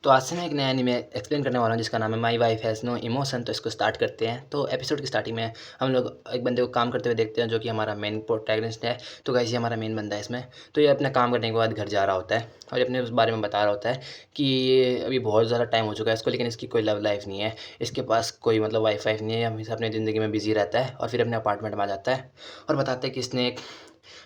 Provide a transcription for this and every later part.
तो आज से मैं एक नया एनीमे एक्सप्लेन करने वाला हूँ जिसका नाम है my wife has no emotion. तो इसको स्टार्ट करते हैं। तो एपिसोड की स्टार्टिंग में हम लोग एक बंदे को काम करते हुए देखते हैं जो कि हमारा मेन प्रोटैगनिस्ट है। तो गाइस ये हमारा मेन बंदा है इसमें। तो ये अपना काम करने के बाद घर जा रहा होता है और ये अपने उस बारे में बता रहा होता है कि ये अभी बहुत ज़्यादा टाइम हो चुका है इसको, लेकिन इसकी कोई लव लाइफ नहीं है, इसके पास कोई मतलब वाइफ वाइफ नहीं है, हमेशा अपनी ज़िंदगी में बिजी रहता है। और फिर अपने अपार्टमेंट में आ जाता है और बताता है कि इसने एक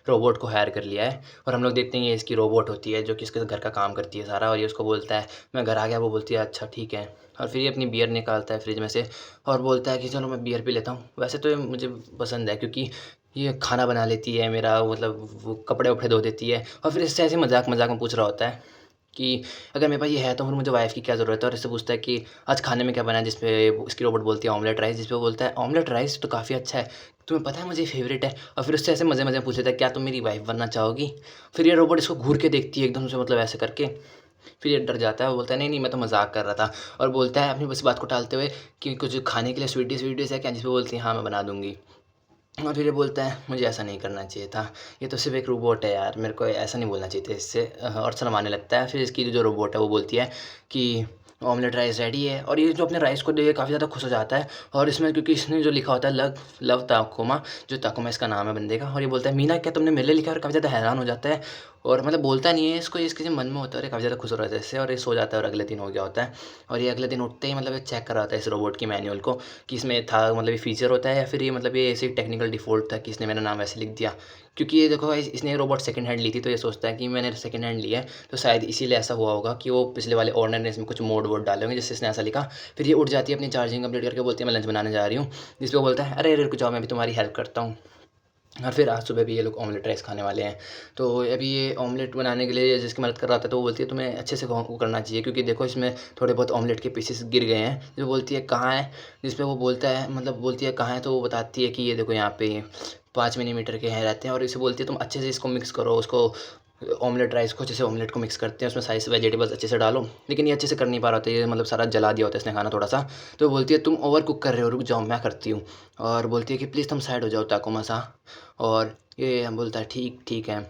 रोबोट को हायर कर लिया है। और हम लोग देखते हैं ये इसकी रोबोट होती है जो कि इसके घर का काम करती है सारा। और ये उसको बोलता है मैं घर आ गया, वो बोलती है अच्छा ठीक है। और फिर ये अपनी बियर निकालता है फ्रिज में से और बोलता है कि चलो मैं बियर पी लेता हूँ। वैसे तो ये मुझे पसंद है क्योंकि ये खाना बना लेती है मेरा, मतलब वो कपड़े वपड़े धो देती है। और फिर इससे ऐसे मजाक मजाक में पूछ रहा होता है कि अगर मेरे पास ये है तो फिर मुझे वाइफ़ की क्या ज़रूरत है। और इससे पूछता है कि आज खाने में क्या बना है, जिस पे इसकी रोबोट बोलती है ऑमलेट राइस, जिस पे वो बोलता है ऑमलेट राइस तो काफ़ी अच्छा है, तुम्हें पता है मुझे फेवरेट है। और फिर उससे ऐसे मज़े-मज़े में पूछ लेता है क्या तुम मेरी वाइफ़ बनना चाहोगी? फिर ये रोबोट इसको घूर के देखती है एकदम से, मतलब ऐसे करके। फिर ये डर जाता है, वो बोलता है नहीं-नहीं मैं तो मज़ाक कर रहा था। और बोलता है अपनी बस बात को टालते हुए कि कुछ खाने के लिए स्वीटीज़-वीटीज़ है क्या? जिस पे बोलती है हाँ, मैं बना दूँगी। और फिर ये बोलता है मुझे ऐसा नहीं करना चाहिए था, ये तो सिर्फ़ एक रोबोट है यार, मेरे को ऐसा नहीं बोलना चाहिए था इससे। और शर्माने लगता है। फिर इसकी जो रोबोट है वो बोलती है कि ऑमलेट राइस रेडी है। और ये जो अपने राइस को देख के काफ़ी ज़्यादा खुश हो जाता है। और इसमें क्योंकि इसने जो लिखा होता है लव लव ताकोमा, जो ताकोमा इसका नाम है बंदे का। और ये बोलता है मीना क्या तुमने मेरे लिए लिखा है? और काफ़ी ज़्यादा हैरान हो जाता है और मतलब बोलता नहीं है इसको, ये इसके जो मन में होता है और ये काफ़ी ज़्यादा खुश हो रहा है इससे। और ये सो जाता है और अगले दिन हो गया होता है। और ये अगले दिन उठते ही मतलब ये चेक कर रहा होता है इस रोबोट की मैनुअल को कि इसमें था मतलब ये फ़ीचर होता है या फिर ये मतलब ये ऐसे टेक्निकल डिफ़ॉल्ट था कि इसने मेरा नाम वैसे लिख दिया। क्योंकि ये देखो गाइस, इसने रोबोट सेकंड हैंड ली थी तो ये सोचता है कि मैंने सेकंड हैंड ली है तो शायद इसीलिए ऐसा हुआ होगा कि वो पिछले वाले ओनर ने इसमें कुछ मोड वोड डाले होंगे जिससे इसने ऐसा लिखा। फिर ये उठ जाती है अपनी चार्जिंग कंप्लीट करके, बोलती है मैं लंच बनाने जा रही हूँ। जिस पे वो बोलता है अरे रुक जाओ मैं भी तुम्हारी हेल्प करता हूँ। और फिर आज सुबह भी ये लोग ऑमलेट राइस खाने वाले हैं। तो अभी ये ऑमलेट बनाने के लिए जिसकी मदद कर रहा था तो वो बोलती है तुम्हें अच्छे से वो करना चाहिए क्योंकि देखो इसमें थोड़े बहुत ऑमलेट के पीसेस गिर गए हैं। जो बोलती है कहाँ है? जिस पे वो बोलता है मतलब बोलती है कहाँ है? तो वो बताती है कि ये देखो यहाँ पे 5 मिलीमीटर के हैं रहते हैं। और इसे बोलती है तुम अच्छे से इसको मिक्स करो, उसको ऑमलेट राइस को अच्छे से ऑमलेट को मिक्स करते हैं, उसमें सारे वेजिटेबल्स अच्छे से डालो। लेकिन ये अच्छे से कर नहीं पा रहा था, ये मतलब सारा जला दिया होता है इसने खाना थोड़ा-सा। तो बोलती है तुम ओवर कुक कर रहे हो, रुक जाओ मैं करती हूँ। और बोलती है कि प्लीज़ तुम साइड हो जाओ ताकुमा-सा। और ये बोलता है ठीक ठीक है।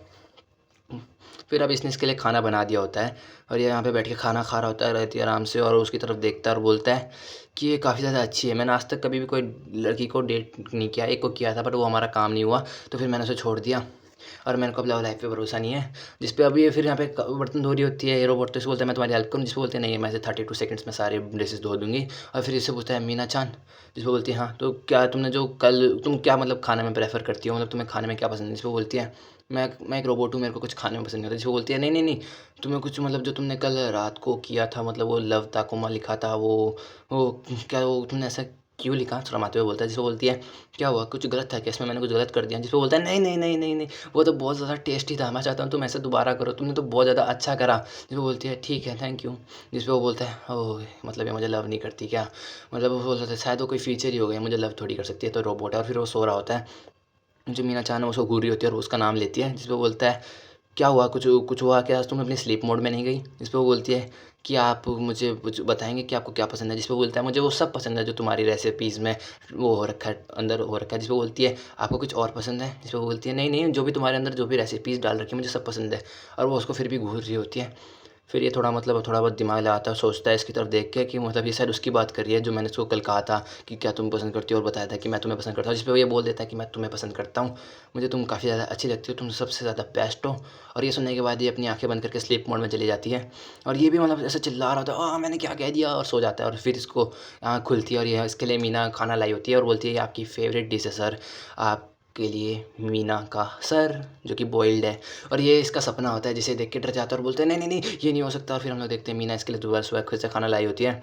फिर अब इसने इसके लिए खाना बना दिया होता है और ये यहाँ पे बैठ के खाना खा रहा होता है रहती है आराम से। और उसकी तरफ देखता है और बोलता है कि ये काफ़ी ज़्यादा अच्छी है, मैंने आज तक कभी भी कोई लड़की को डेट नहीं किया, एक को किया था बट वो हमारा काम नहीं हुआ तो फिर मैंने उसे छोड़ दिया। और मेरे को अब लव लाइफ पे भरोसा नहीं है। जिस पे अभी ये फिर यहाँ पे बर्तन धो रही होती है ये रोबोट, तो इसे बोलता है मैं तुम्हारी हेल्प करूँ? जिस पे बोलते हैं नहीं मैं ऐसे 32 सेकंड्स में सारे डिशेस धो दूंगी। और फिर इससे पूछता है मीना चान? जिस पे बोलती है हाँ तो क्या तुमने जो कल तुम क्या मतलब खाने में प्रेफर करती हो, मतलब तुम्हें खाने में क्या पसंद है? जिस पे बोलती है मैं एक रोबोट हूँ, मेरे को कुछ खाने में पसंद नहीं होता। जिस पे बोलती है नहीं नहीं नहीं, तुम्हें कुछ मतलब जो तुमने कल रात को किया था, मतलब वो लव ताकुमा लिखा था वो क्या वो तुमने ऐसा क्यों लिखा? शर्माते हुए बोलता है। जिस पे बोलती है क्या हुआ, कुछ गलत था क्या इसमें, मैंने कुछ गलत कर दिया? जिस पे बोलता है नहीं नहीं नहीं नहीं नहीं, वो तो बहुत ज़्यादा टेस्टी था, मैं चाहता हूँ तुम ऐसे दोबारा करो, तुमने तो बहुत ज़्यादा अच्छा करा। जिस पे बोलती है ठीक है थैंक यू। जिस पे वो बोलता है ओह मतलब ये मुझे लव नहीं करती क्या? मतलब वो बोलता है शायद वो कोई फीचर ही हो गया, मुझे लव थोड़ी कर सकती है, तो रोबोट है। और फिर वो सो रहा होता है। जो मीना चान है उसको घूर रही होती है और वो उसका नाम लेती है। जिस पे बोलता है क्या हुआ, कुछ कुछ हुआ क्या, आज तुम अपनी स्लीप मोड में नहीं गई? जिस पे वो बोलती है कि आप मुझे कुछ बताएँगे कि आपको क्या पसंद है? जिस पे बोलता है मुझे वो सब पसंद है जो तुम्हारी रेसिपीज़ में वो हो रखा है, अंदर हो रखा है। जिस पे बोलती है आपको कुछ और पसंद है? जिस पे वो बोलती है नहीं, नहीं जो भी तुम्हारे अंदर जो भी रेसिपीज़ डाल रखी है मुझे सब पसंद है। और वो उसको फिर भी घूर रही होती है। फिर ये थोड़ा मतलब थोड़ा बहुत दिमाग लगाता है, सोचता है इसकी तरफ देख के कि मतलब ये शायद उसकी बात कर रही है जो मैंने उसको कल कहा था कि क्या तुम पसंद करती हो, और बताया था कि मैं तुम्हें पसंद करता हूँ। जिस पे वो ये बोल देता है कि मैं तुम्हें पसंद करता हूँ, मुझे तुम काफ़ी ज़्यादा अच्छी लगती हो, तुम सबसे ज़्यादा बेस्ट हो। और ये सुनने के बाद ये अपनी आँखें बंद करके स्लीप मोड में चली जाती है। और ये भी मतलब ऐसे चिल्ला रहा होता है मैंने क्या कह दिया, और सो जाता है। और फिर इसको आँख खुलती है और ये इसके लिए मीना खाना लाई होती है और बोलती है ये आपकी फ़ेवरेट डिश है सर, आपके लिए मीना का सर, जो कि बॉइल्ड है। और ये इसका सपना होता है जिसे देख के डर जाता है और बोलते हैं नहीं नहीं नहीं ये नहीं हो सकता। और फिर हम लोग देखते हैं मीना इसके लिए दोबारा सुबह खुद से खाना लाई होती है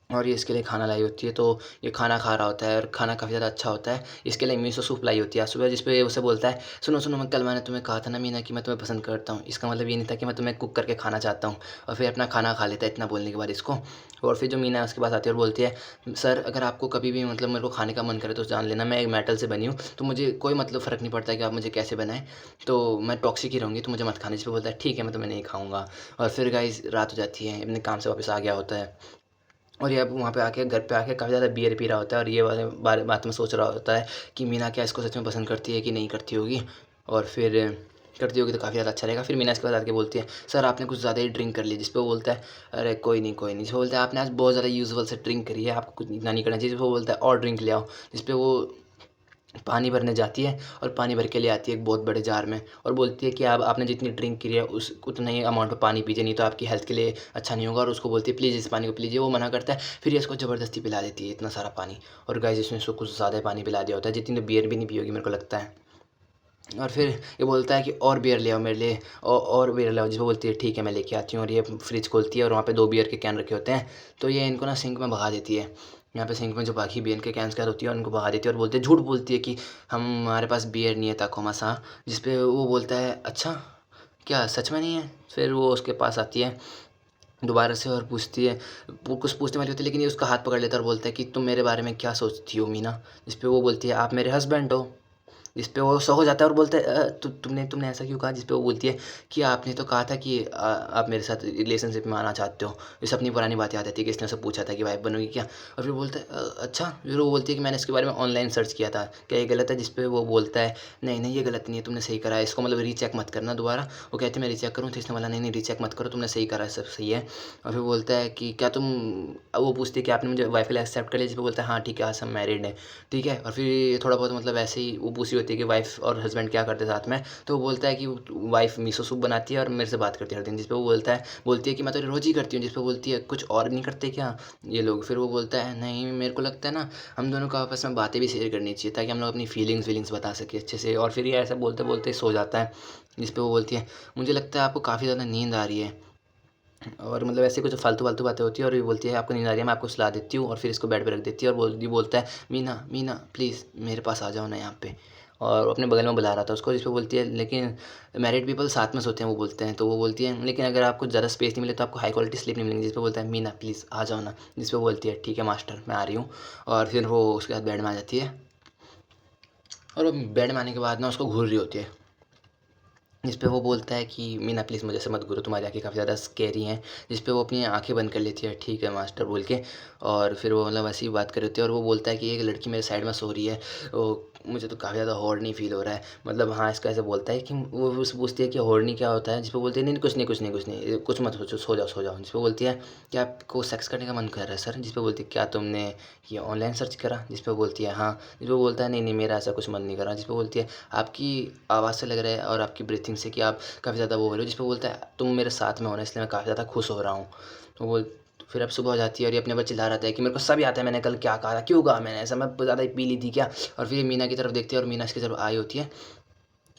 और ये इसके लिए खाना लाई होती है। तो ये खाना खा रहा होता है और खाना काफ़ी ज़्यादा अच्छा होता है। इसके लिए मिसो सूप लाई होती है आज सुबह, जिस पे उसे बोलता है सुनो सुनो मैं कल मैंने तुम्हें कहा था ना मीना कि मैं तुम्हें पसंद करता हूँ, इसका मतलब ये नहीं था कि मैं तुम्हें कुक करके खाना चाहता हूँ। और फिर अपना खाना खा लेता है इतना बोलने के बाद इसको। और फिर जो मीना है उसके पास आती है और बोलती है सर अगर आपको कभी भी मतलब मेरे को खाने का मन करे तो जान लेना मैं एक मेटल से बनी हूँ, तो मुझे कोई मतलब फ़र्क नहीं पड़ता कि आप मुझे कैसे बनाएं, तो मैं टॉक्सिक ही रहूँगी, तो मुझे मत खाना। जिस पे बोलता है ठीक है मैं तुम्हें नहीं खाऊँगा। और फिर गाइस रात हो जाती है, अपने काम से वापस आ गया होता है। और ये अब वहाँ पे आके घर पे आके काफ़ी ज़्यादा बियर पी रहा होता है और ये वाले बात में सोच रहा होता है कि मीना क्या इसको सच में पसंद करती है कि नहीं करती होगी। और फिर करती होगी तो काफ़ी ज़्यादा अच्छा रहेगा। फिर मीना इसके बाद आके बोलती है, सर आपने कुछ ज़्यादा ही ड्रिंक कर ली। जिस पे वो बोलता है, अरे कोई नहीं कोई नहीं। जिस पे बोलता है, आपने आज बहुत ज़्यादा यूजुअल से ड्रिंक करी है, आपको कुछ इतना नहीं करना चाहिए। जिस पे वो बोलता है, और ड्रिंक ले आओ। जिस पे वो पानी भरने जाती है और पानी भर के ले आती है एक बहुत बड़े जार में, और बोलती है कि आप आपने जितनी ड्रिंक की है उस उतना ही अमाउंट में पानी पीजिए, नहीं तो आपकी हेल्थ के लिए अच्छा नहीं होगा। और उसको बोलती है प्लीज़ इस पानी को पी लीजिए। वो मना करता है, फिर ये इसको ज़बरदस्ती पिला देती है इतना सारा पानी। और गाइस इसने इसको कुछ ज़्यादा ही पानी पिला दिया होता है, जितनी तो बियर भी नहीं पियोगी मेरे को लगता है। और फिर ये बोलता है कि और बियर ले आओ मेरे लिए, और बियर ले आओ। जिस पे बोलती है ठीक है मैं लेके आती हूँ। और ये फ्रिज खोलती है और वहाँ पे 2 बियर के कैन रखे होते हैं। तो ये इनको ना सिंक में भगा देती है। यहाँ पे सिंक में जो बाकी बियर के कैन्स क्या होती है उनको भगा देती है, और बोलती है, झूठ बोलती है कि हमारे पास बियर नहीं है ताकोमासा। जिस पे वो बोलता है, अच्छा क्या सच में नहीं है? फिर वो उसके पास आती है दोबारा से और पूछती है, वो कुछ पूछने वाली होती है लेकिन ये उसका हाथ पकड़ लेता है और बोलता है कि तुम मेरे बारे में क्या सोचती हो मीना? जिस पे वो बोलती है, आप मेरे हस्बैंड हो। जिस पे वो शॉक हो जाता है और बोलता है, तुमने तुमने ऐसा क्यों कहा? जिस पे वो बोलती है कि आपने तो कहा था कि आप मेरे साथ रिलेशनशिप में आना चाहते हो। इसे अपनी पुरानी बात याद आती है कि इसने उससे पूछा था कि वाइफ बनोगी क्या? और फिर बोलता है, अच्छा। फिर वो बोलती है कि मैंने इसके बारे में ऑनलाइन सर्च किया था, क्या ये गलत है? जिस पे वो बोलता है, नहीं नहीं ये गलत नहीं है, तुमने सही करा है, इसको मतलब रीचेक मत करना दोबारा। वो कहती है मैं रीचेक करूँ? तो इसने बोला नहीं नहीं रीचेक मत करो, तुमने सही करा है, सब सही है। और फिर बोलता है कि क्या तुम, वो पूछती है कि आपने मुझे वाइफ के लिए एक्सेप्ट कर लिया? जिस पे बोलता है हाँ ठीक है, आज हम मैरिड हैं। ठीक है। और फिर थोड़ा बहुत मतलब ऐसे ही वो पूछी होती है कि वाइफ़ और हस्बैंड क्या करते हैं साथ में? तो वो बोलता है कि वाइफ़ मिसो सूप बनाती है और मेरे से बात करती है हर दिन। जिस पे वो बोलती है कि मैं तो रोज़ ही करती हूँ। जिस पे बोलती है, कुछ और नहीं करते क्या ये लोग? फिर वो बोलता है, नहीं मेरे को लगता है ना हम दोनों को आपस में बातें भी शेयर करनी चाहिए, ताकि हम लोग अपनी फीलिंग्स बता सकें अच्छे से। और फिर ये ऐसा बोलते बोलते सो जाता है। जिस पे वो बोलती है, मुझे लगता है आपको काफ़ी ज़्यादा नींद आ रही है। और मतलब ऐसे कुछ फालतू-फालतू बातें होती है, और ये बोलती है, आपको नींद आ रही है, मैं आपको सुला देती हूँ। और फिर इसको बेड पे रख देती है और बोलता है, मीना मीना प्लीज़ मेरे पास आ जाओ ना यहाँ पे। और वो अपने बगल में बुला रहा था उसको। जिस पे बोलती है, लेकिन मैरिड पीपल साथ में सोते हैं, वो बोलते हैं। तो वो बोलती है, लेकिन अगर आपको ज़्यादा स्पेस नहीं मिले तो आपको हाई क्वालिटी स्लीप नहीं मिलेगी। जिस पे बोलता है, मीना प्लीज़ आ जाओ ना। जिस पे बोलती है, ठीक है मास्टर मैं आ रही हूँ। और फिर वो उसके बाद बेड में आ जाती है, और वो बेड में आने के बाद ना उसको घूर रही होती है। जिस पे वो बोलता है कि मीना प्लीज़ मुझे ऐसे मत घूरो, तुम्हारी आँखें काफ़ी ज़्यादा स्कैरी हैं। जिस पे वो अपनी आँखें बंद कर लेती है, ठीक है मास्टर बोल के। और फिर वो मतलब ऐसे ही बात कर रही होती है, और वो बोलता है कि एक लड़की मेरे साइड में सो रही है, वो मुझे तो काफ़ी ज़्यादा हॉर्नी फ़ील हो रहा है। मतलब हाँ, इसका ऐसे बोलता है कि वो उससे पूछती है कि हॉर्नी क्या होता है? जिस पे बोलती है, नहीं कुछ नहीं कुछ नहीं कुछ नहीं, कुछ मत सोचो, सो जाओ सो जाओ। जिस पे बोलती है, क्या आपको सेक्स करने का मन कर रहा है सर? जिस पे बोलती है, क्या तुमने ये ऑनलाइन सर्च करा? जिस पे बोलती है हाँ। जिस पे बोलता है, नहीं नहीं मेरा ऐसा कुछ मन नहीं कर रहा। जिस पे बोलती है, आपकी आवाज़ से लग रहा है और आपकी ब्रीथिंग से कि आप काफ़ी ज़्यादा वो हो रहे हो। जिस पे बोलता है, तुम मेरे साथ में हो ना, इसलिए मैं काफ़ी ज़्यादा खुश हो रहा हूँ। तो वो फिर अब सुबह हो जाती है और ये अपने ऊपर चिल्ला रहा था कि मेरे को सब याद है मैंने कल क्या कहा था, क्यों कहा मैंने ऐसा, मैं ज़्यादा ही पी ली थी क्या? और फिर ये मीना की तरफ देखती है और मीना इसकी तरफ आई होती है,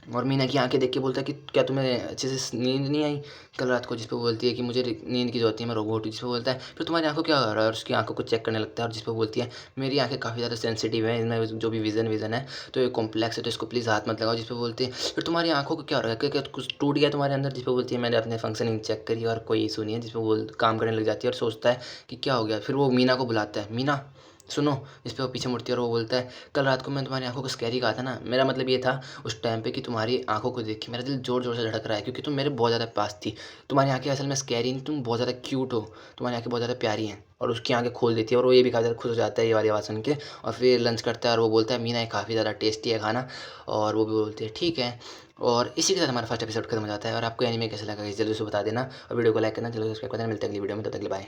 और मीना की आँखें देख के बोलता है कि क्या तुम्हें अच्छे से नींद नहीं आई कल रात को? जिस पे बोलती है कि मुझे नींद की ज़रूरत नहीं है, मैं रोबोट हूँ। जिस पे बोलता है, फिर तुम्हारी आँखों क्या हो रहा है? और उसकी आँखों को चेक करने लगता है, और जिस पे बोलती है, मेरी आँखें काफ़ी ज़्यादा सेंसिटिव है, इनमें जो भी विज़न है तो ये कॉम्प्लेक्स है, तो इसको प्लीज़ हाथ मत लगाओ। जिस पे बोलती है, फिर तुम्हारी आँखों को क्या हो रहा है? क्या क्या कुछ टूट गया तुम्हारे अंदर? जिस पे बोलती है, मैंने अपने फंक्शनिंग चेक करी और कोई इशू नहीं है। जिस पे बोल काम करने लग जाती है और सोचता है कि क्या हो गया? फिर वो मीना को बुलाता है, मीना सुनो। इस पे वो पीछे मुड़ती है और वो बोलता है, कल रात को मैंने तुम्हारी आँखों को स्कैरी कहा था ना, मेरा मतलब ये था उस टाइम पे कि तुम्हारी आँखों को देख के मेरा दिल ज़ोर-ज़ोर से धड़क रहा है, क्योंकि तुम मेरे बहुत ज़्यादा पास थी। तुम्हारी आँखें असल में स्कैरी नहीं, तुम बहुत ज़्यादा क्यूट हो, तुम्हारी आँखें बहुत ज़्यादा प्यारी हैं। और उसकी आँखें खोल देती है और वो ये भी काफ़ी ज़्यादा खुश हो जाता है ये वाली आवाज़ सुन के। और फिर लंच करता है और वो बोलता है, मीना ये काफ़ी ज़्यादा टेस्टी है खाना। और वो भी बोलती है ठीक है। और इसी के साथ हमारा फर्स्ट एपिसोड खत्म हो जाता है। और आपको एनीमे कैसा लगा जल्दी से बता देना, और वीडियो को लाइक करना, चलो सब्सक्राइब करना। मिलते हैं अगली वीडियो में, तब तक के लिए बाय।